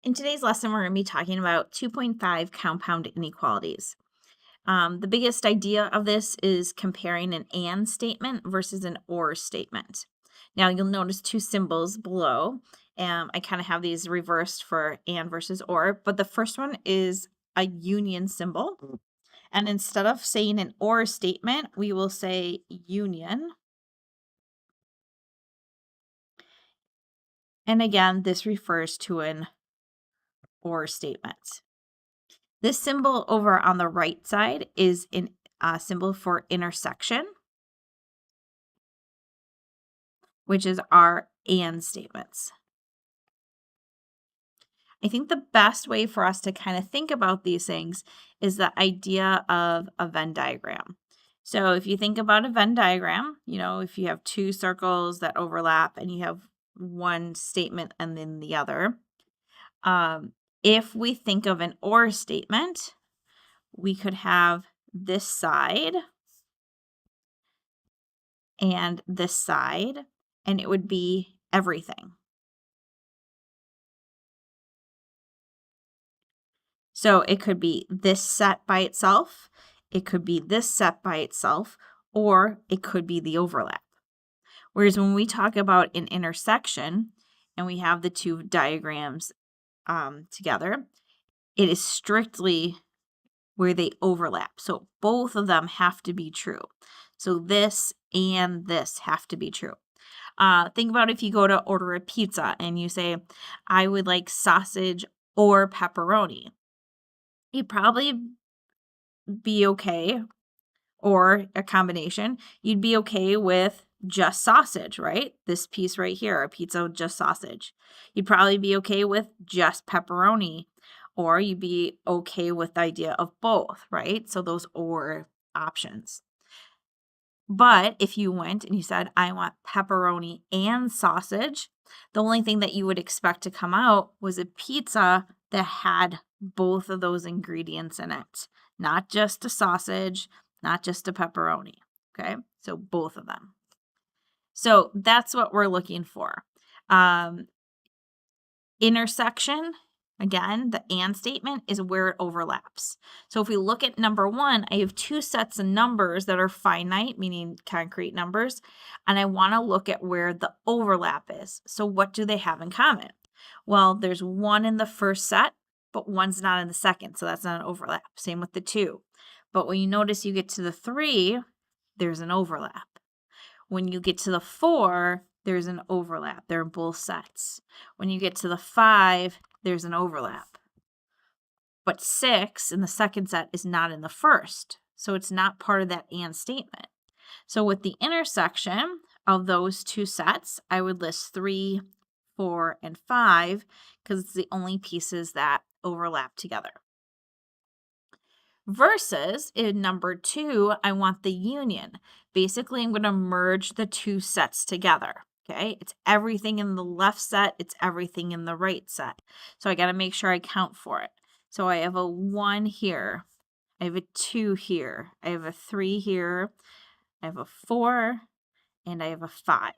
In today's lesson, we're going to be talking about 2.5 compound inequalities. The biggest idea of this is comparing an and statement versus an or statement. Now, you'll notice two symbols below. I kind of have these reversed for and versus or, but the first one is a union symbol. And instead of saying an or statement, we will say union. And again, this refers to an or statement. This symbol over on the right side is a symbol for intersection, which is our and statements. I think the best way for us to kind of think about these things is the idea of a Venn diagram. So if you think about a Venn diagram, if you have two circles that overlap and you have one statement and then the other, if we think of an or statement, we could have this side and this side, and it would be everything. So it could be this set by itself, it could be this set by itself, or it could be the overlap. Whereas when we talk about an intersection and we have the two diagrams together, it is strictly where they overlap. So both of them have to be true. So this and this have to be true. Think about if you go to order a pizza and you say, I would like sausage or pepperoni. You'd probably be okay, or a combination. You'd be okay with just sausage, right? This piece right here, a pizza with just sausage. You'd probably be okay with just pepperoni, or you'd be okay with the idea of both, right? So those or options. But if you went and you said, I want pepperoni and sausage, the only thing that you would expect to come out was a pizza that had both of those ingredients in it, not just a sausage, not just a pepperoni. Okay, so both of them. So that's what we're looking for. Intersection. Again, the and statement is where it overlaps. So if we look at number one, I have two sets of numbers that are finite, meaning concrete numbers, and I want to look at where the overlap is. So what do they have in common? Well, there's one in the first set, but one's not in the second, so that's not an overlap. Same with the two. But when you notice you get to the 3, there's an overlap. When you get to the 4, there's an overlap. They're in both sets. When you get to the 5, there's an overlap. But 6 in the second set is not in the first, so it's not part of that and statement. So with the intersection of those two sets, I would list 3, 4, and 5 because it's the only pieces that overlap together. Versus in number 2, I want the union. Basically, I'm going to merge the two sets together. Okay, it's everything in the left set, it's everything in the right set. So I got to make sure I count for it. So I have a 1 here, I have a 2 here, I have a 3 here, I have a 4, and I have a 5.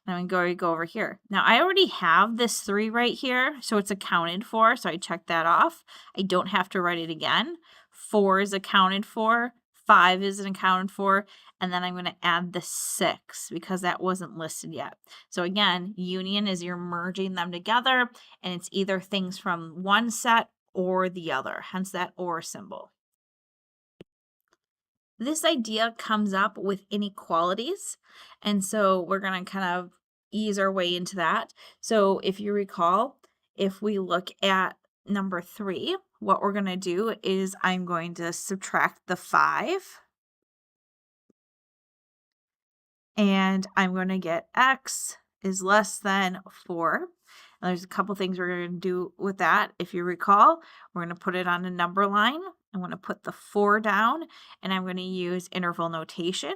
And I'm going to go over here. Now, I already have this 3 right here, so it's accounted for, so I check that off. I don't have to write it again. 4 is accounted for, 5 isn't accounted for, and then I'm going to add the 6 because that wasn't listed yet. So again, union is you're merging them together, and it's either things from one set or the other, hence that or symbol. This idea comes up with inequalities, and so we're going to kind of ease our way into that. So if you recall, if we look at number 3, what we're going to do is I'm going to subtract the 5, and I'm going to get x is less than 4. And there's a couple things we're going to do with that. If you recall, we're going to put it on a number line. I'm going to put the 4 down, and I'm going to use interval notation.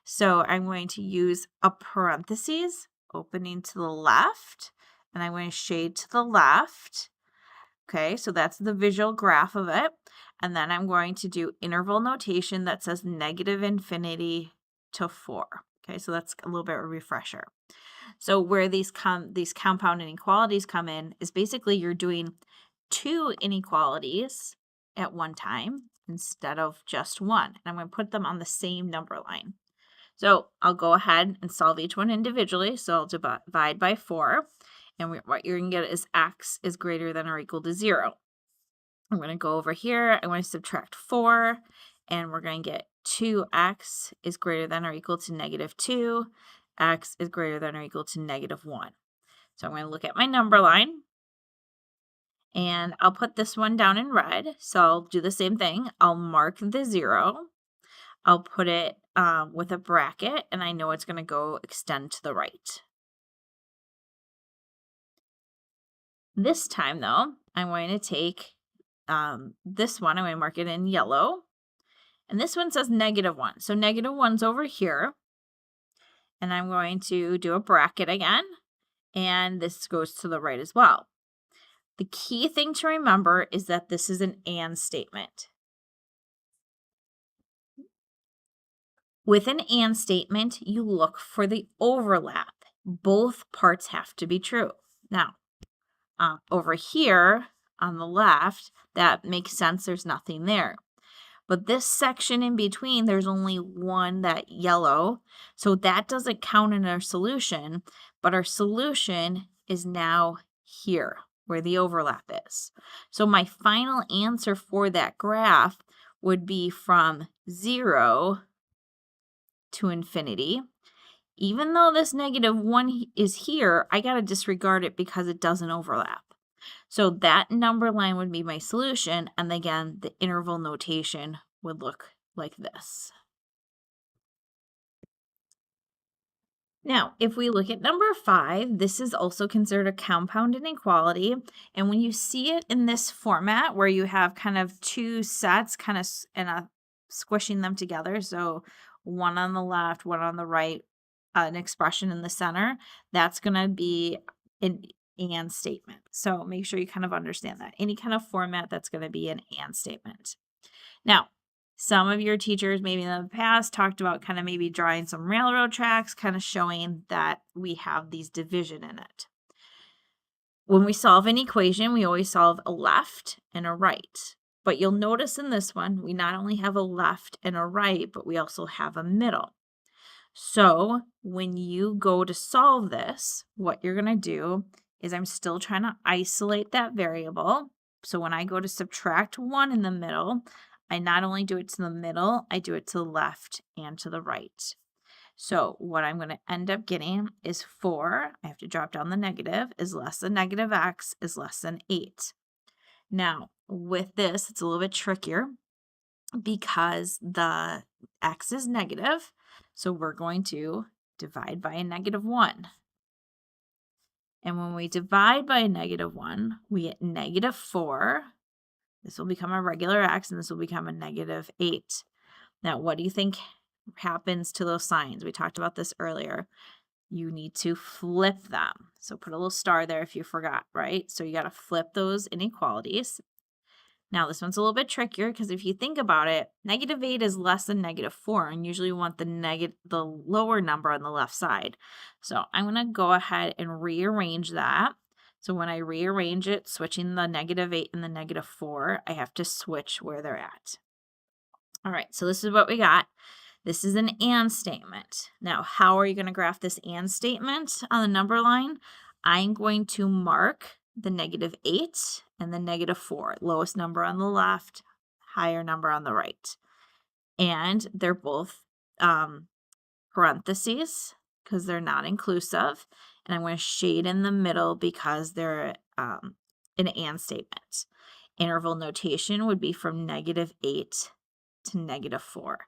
So I'm going to use a parentheses opening to the left, and I'm going to shade to the left. Okay, so that's the visual graph of it. And then I'm going to do interval notation that says negative infinity to 4. Okay, so that's a little bit of a refresher. So where these compound inequalities come in is basically you're doing two inequalities at one time instead of just one. And I'm going to put them on the same number line. So I'll go ahead and solve each one individually. So I'll divide by 4. And what you're going to get is x is greater than or equal to 0. I'm going to go over here. I'm going to subtract 4. And we're going to get 2x is greater than or equal to negative 2. X is greater than or equal to negative 1. So I'm going to look at my number line. And I'll put this one down in red. So I'll do the same thing. I'll mark the 0. I'll put it with a bracket, and I know it's going to go extend to the right. This time, though, I'm going to take this one. I'm going to mark it in yellow. And this one says negative 1. So negative 1's over here. And I'm going to do a bracket again. And this goes to the right as well. The key thing to remember is that this is an and statement. With an and statement, you look for the overlap. Both parts have to be true. Now, over here on the left, that makes sense. There's nothing there. But this section in between, there's only one, that yellow. So that doesn't count in our solution. But our solution is now here, where the overlap is. So my final answer for that graph would be from 0 to infinity. Even though this negative 1 is here, I got to disregard it because it doesn't overlap. So that number line would be my solution, and again, the interval notation would look like this. Now, if we look at number 5, this is also considered a compound inequality. And when you see it in this format where you have kind of two sets kind of squishing them together, so one on the left, one on the right, an expression in the center, that's going to be an and statement. So make sure you kind of understand that. Any kind of format, that's going to be an and statement. Now, some of your teachers maybe in the past talked about kind of maybe drawing some railroad tracks, kind of showing that we have these division in it. When we solve an equation, we always solve a left and a right. But you'll notice in this one, we not only have a left and a right, but we also have a middle. So when you go to solve this, what you're going to do is I'm still trying to isolate that variable. So when I go to subtract 1 in the middle, I not only do it to the middle, I do it to the left and to the right. So what I'm going to end up getting is 4, I have to drop down the negative, is less than negative x is less than 8. Now, with this, it's a little bit trickier because the x is negative. So we're going to divide by a negative 1. And when we divide by a negative 1, we get negative 4. This will become a regular x, and this will become a negative 8. Now, what do you think happens to those signs? We talked about this earlier. You need to flip them. So put a little star there if you forgot, right? So you got to flip those inequalities. Now, this one's a little bit trickier because if you think about it, negative 8 is less than negative 4, and usually you want the lower number on the left side. So I'm going to go ahead and rearrange that. So when I rearrange it, switching the negative 8 and the negative 4, I have to switch where they're at. All right, so this is what we got. This is an and statement. Now, how are you going to graph this and statement on the number line? I'm going to mark the negative 8 and the negative 4, lowest number on the left, higher number on the right. And they're both parentheses because they're not inclusive. And I'm going to shade in the middle because they're an and statement. Interval notation would be from negative 8 to negative 4.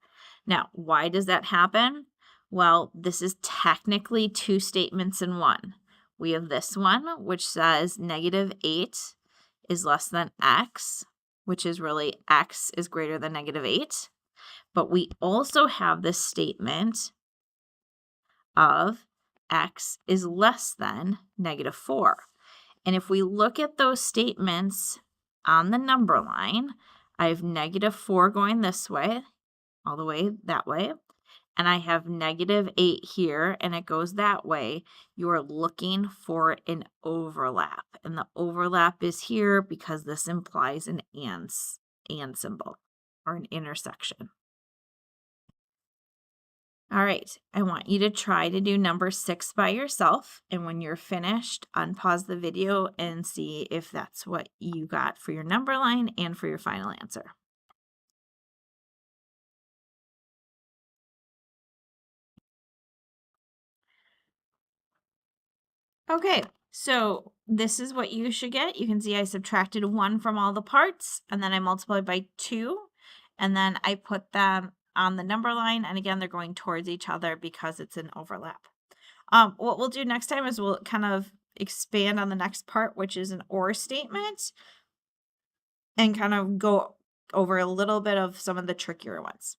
Now, why does that happen? Well, this is technically two statements in one. We have this one, which says negative 8 is less than x, which is really x is greater than negative 8. But we also have this statement of x is less than negative 4. And if we look at those statements on the number line, I have negative 4 going this way, all the way that way, and I have -8 here, and it goes that way, you are looking for an overlap. And the overlap is here because this implies an and symbol or an intersection. All right, I want you to try to do number 6 by yourself. And when you're finished, unpause the video and see if that's what you got for your number line and for your final answer. Okay, so this is what you should get. You can see I subtracted 1 from all the parts, and then I multiplied by 2, and then I put them on the number line, and again, they're going towards each other because it's an overlap. What we'll do next time is we'll kind of expand on the next part, which is an or statement, and kind of go over a little bit of some of the trickier ones.